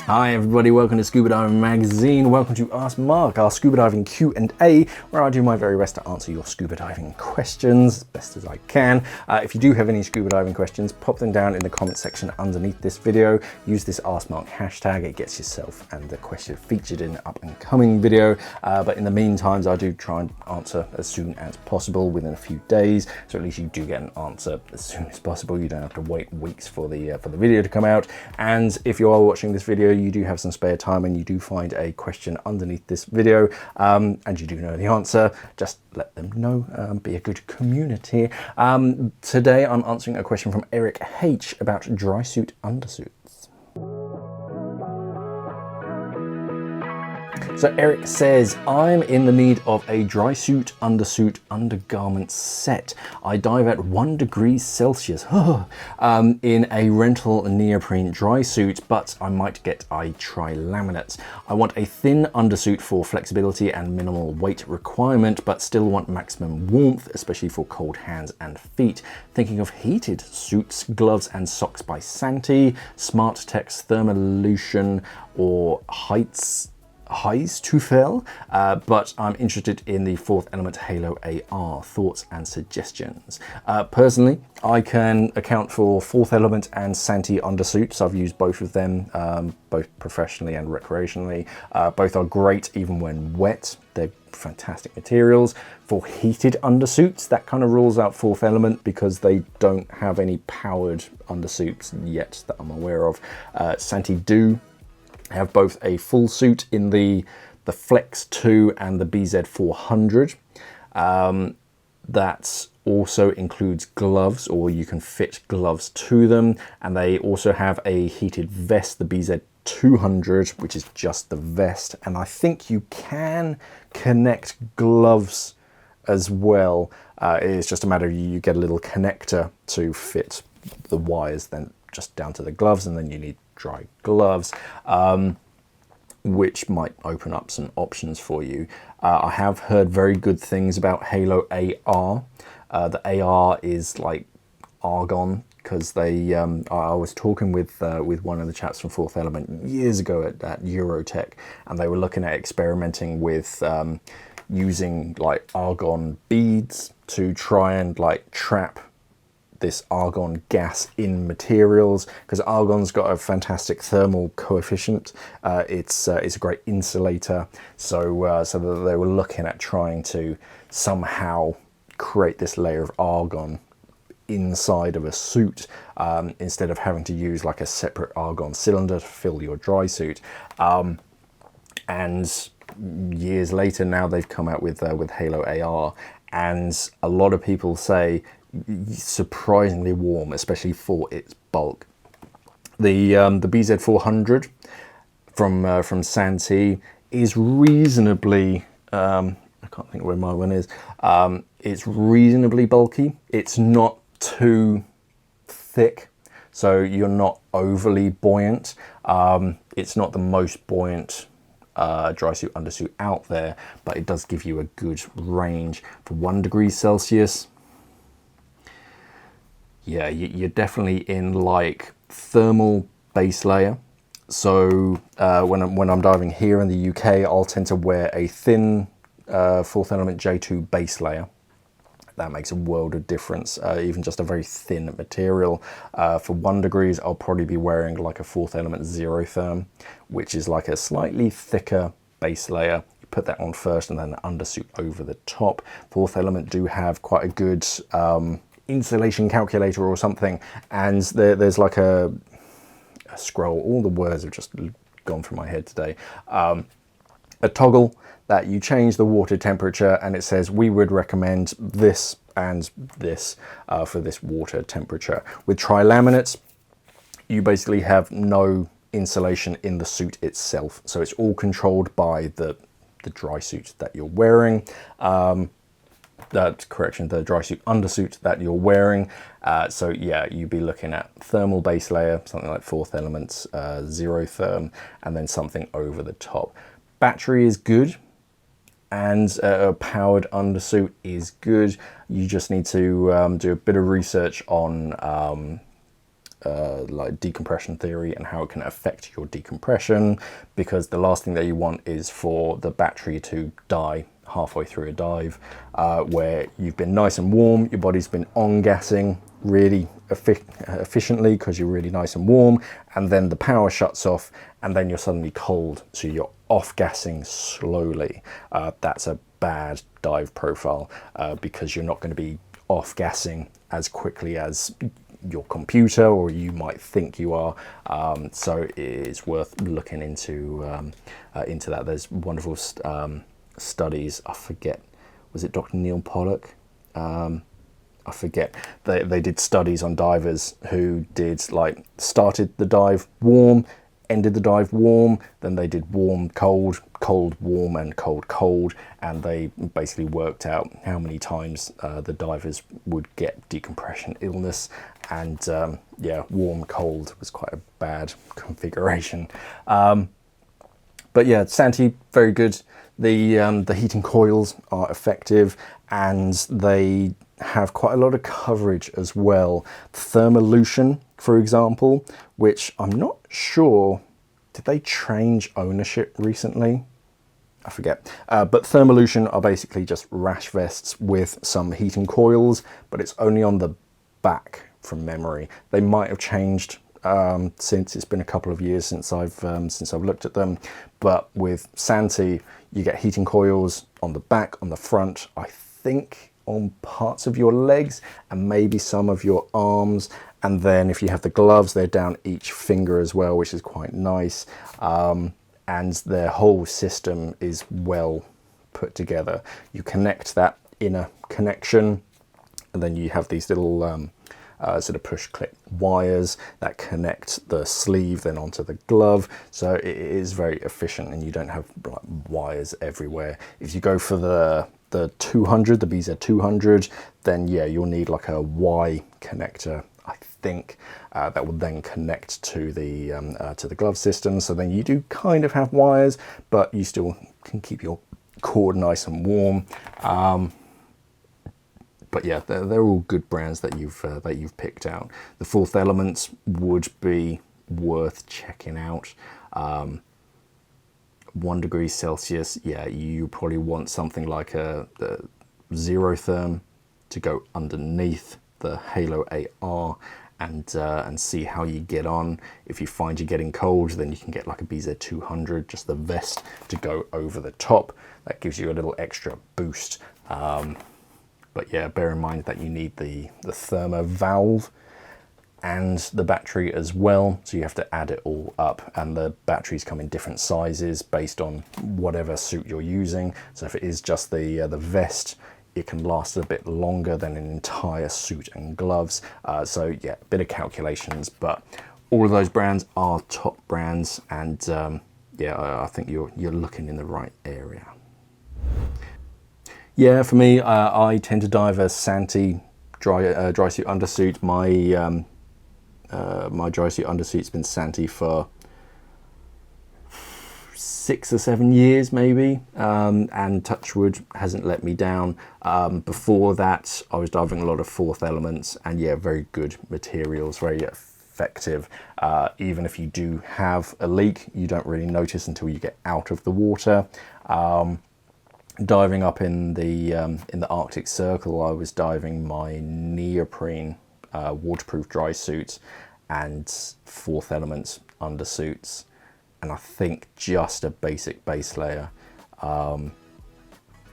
Hi everybody, welcome to Scuba Diving Magazine. Welcome to Ask Mark, our scuba diving Q&A, where I do my very best to answer your scuba diving questions as best as I can. If you do have any scuba diving questions, pop them down in the comment section underneath this video. Use this Ask Mark hashtag, it gets yourself and the question featured in an up and coming video. But in the meantime, I do try and answer as soon as possible within a few days, so at least you do get an answer as soon as possible. You don't have to wait weeks for the video to come out. And if you are watching this video, you do have some spare time and you do find a question underneath this video and you do know the answer, just let them know. Be a good community. Today I'm answering a question from Erik H about drysuit undersuits. So Erik says, I'm in the need of a drysuit, undersuit, undergarments set. I dive at 1 degree Celsius in a rental neoprene drysuit, but I might get a trilaminate. I want a thin undersuit for flexibility and minimal weight requirement, but still want maximum warmth, especially for cold hands and feet. Thinking of heated suits, gloves and socks by Santi, SmartTex, Thermalution or Heizteufel, but I'm interested in the Fourth Element Halo AR. Thoughts and suggestions? Personally, I can account for Fourth Element and Santi undersuits. I've used both of them, both professionally and recreationally. Both are great even when wet. They're fantastic materials. For heated undersuits, that kind of rules out Fourth Element because they don't have any powered undersuits yet that I'm aware of. Santi do have both a full suit in the Flex 2 and the BZ400. That also includes gloves, or you can fit gloves to them. And they also have a heated vest, the BZ200, which is just the vest. And I think you can connect gloves as well. It's just a matter of you get a little connector to fit the wires then just down to the gloves, and then you need dry gloves, which might open up some options for you. I have heard very good things about Halo AR. The AR is like argon, because they I was talking with one of the chaps from Fourth Element years ago at Eurotech, and they were looking at experimenting with using like argon beads to try and like trap this argon gas in materials, because argon's got a fantastic thermal coefficient. It's a great insulator, so that they were looking at trying to somehow create this layer of argon inside of a suit, instead of having to use like a separate argon cylinder to fill your dry suit. And years later now they've come out with Halo AR, and a lot of people say surprisingly warm, especially for its bulk. The BZ400 from Santi is reasonably, I can't think where my one is. It's reasonably bulky. It's not too thick, so you're not overly buoyant. It's not the most buoyant drysuit undersuit out there, but it does give you a good range. For 1 degree Celsius, yeah, you're definitely in like thermal base layer. So when I'm diving here in the UK, I'll tend to wear a thin Fourth Element J2 base layer. That makes a world of difference, even just a very thin material. For 1 degrees, I'll probably be wearing like a Fourth Element Zero Therm, which is like a slightly thicker base layer. You put that on first and then the undersuit over the top. Fourth Element do have quite a good insulation calculator or something, and there's like a scroll. All the words have just gone from my head today. A toggle that you change the water temperature, and it says we would recommend this and this for this water temperature. With trilaminates, you basically have no insulation in the suit itself, so it's all controlled by the dry suit that you're wearing. The dry suit undersuit that you're wearing. So yeah, you'd be looking at thermal base layer, something like Fourth Elements, Zero Therm, and then something over the top. Battery is good, and a powered undersuit is good. You just need to do a bit of research on like decompression theory and how it can affect your decompression, because the last thing that you want is for the battery to die halfway through a dive, where you've been nice and warm, your body's been on gassing really efficiently because you're really nice and warm, and then the power shuts off and then you're suddenly cold, so you're off gassing slowly. That's a bad dive profile, because you're not going to be off gassing as quickly as your computer or you might think you are. So it's worth looking into that. There's wonderful studies. I forget, was it Dr. Neil Pollock? I forget. They did studies on divers who did, like, started the dive warm, ended the dive warm, then they did warm, cold, cold, warm, and cold, cold, and they basically worked out how many times the divers would get decompression illness, and yeah, warm, cold was quite a bad configuration. But yeah, Santi, very good. The heating coils are effective, and they have quite a lot of coverage as well. Thermalution, for example, which I'm not sure, did they change ownership recently? I forget. But Thermalution are basically just rash vests with some heating coils, but it's only on the back from memory. They might have changed since it's been a couple of years since I've looked at them. But with Santi, you get heating coils on the back, on the front, I think on parts of your legs and maybe some of your arms, and then if you have the gloves, they're down each finger as well, which is quite nice. And their whole system is well put together. You connect that inner connection, and then you have these little sort of push clip wires that connect the sleeve then onto the glove, so it is very efficient and you don't have like wires everywhere. If you go for the 200, the BZ200, then yeah, you'll need like a Y connector, I think, that will then connect to the glove system. So then you do kind of have wires, but you still can keep your cord nice and warm. But yeah, they're all good brands that you've picked out. The Fourth Element would be worth checking out. 1 degree Celsius, yeah, you probably want something like a Zero Therm to go underneath the Halo AR, and see how you get on. If you find you're getting cold, then you can get like a BZ200, just the vest to go over the top. That gives you a little extra boost. But yeah, bear in mind that you need the thermo valve and the battery as well, so you have to add it all up, and the batteries come in different sizes based on whatever suit you're using. So if it is just the vest, it can last a bit longer than an entire suit and gloves. So yeah, a bit of calculations, but all of those brands are top brands, and yeah, I think you're looking in the right area. Yeah, for me, I tend to dive a Santi dry suit undersuit. My dry suit undersuit's been Santi for 6 or 7 years maybe, and touchwood hasn't let me down. Before that, I was diving a lot of Fourth Elements, and yeah, very good materials, very effective. Even if you do have a leak, you don't really notice until you get out of the water. Diving up in the Arctic Circle, I was diving my neoprene waterproof dry suit and Fourth Elements undersuits, and I think just a basic base layer.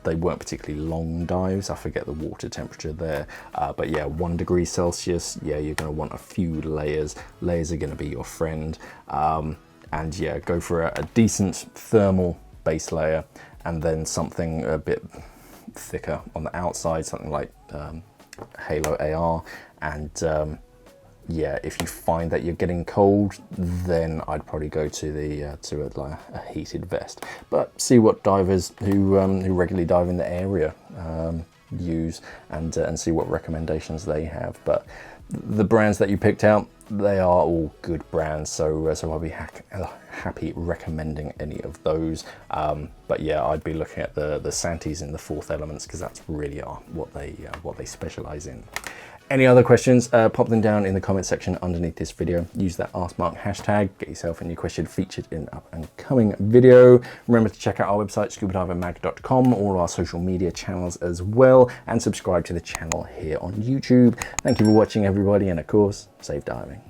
They weren't particularly long dives, I forget the water temperature there, but yeah, 1 degree Celsius, yeah, you're going to want a few layers. Layers are going to be your friend, and yeah, go for a decent thermal base layer, and then something a bit thicker on the outside, something like Halo AR. And yeah, if you find that you're getting cold, then I'd probably go to a heated vest. But see what divers who regularly dive in the area use, and see what recommendations they have. But the brands that you picked out, they are all good brands, so I'll be happy recommending any of those. But yeah, I'd be looking at the Santis and the Fourth Elements, because that's really what they specialize in. Any other questions, pop them down in the comment section underneath this video. Use that AskMark hashtag, get yourself and your question featured in an up and coming video. Remember to check out our website, scubadivermag.com, all our social media channels as well, and subscribe to the channel here on YouTube. Thank you for watching, everybody, and of course, safe diving.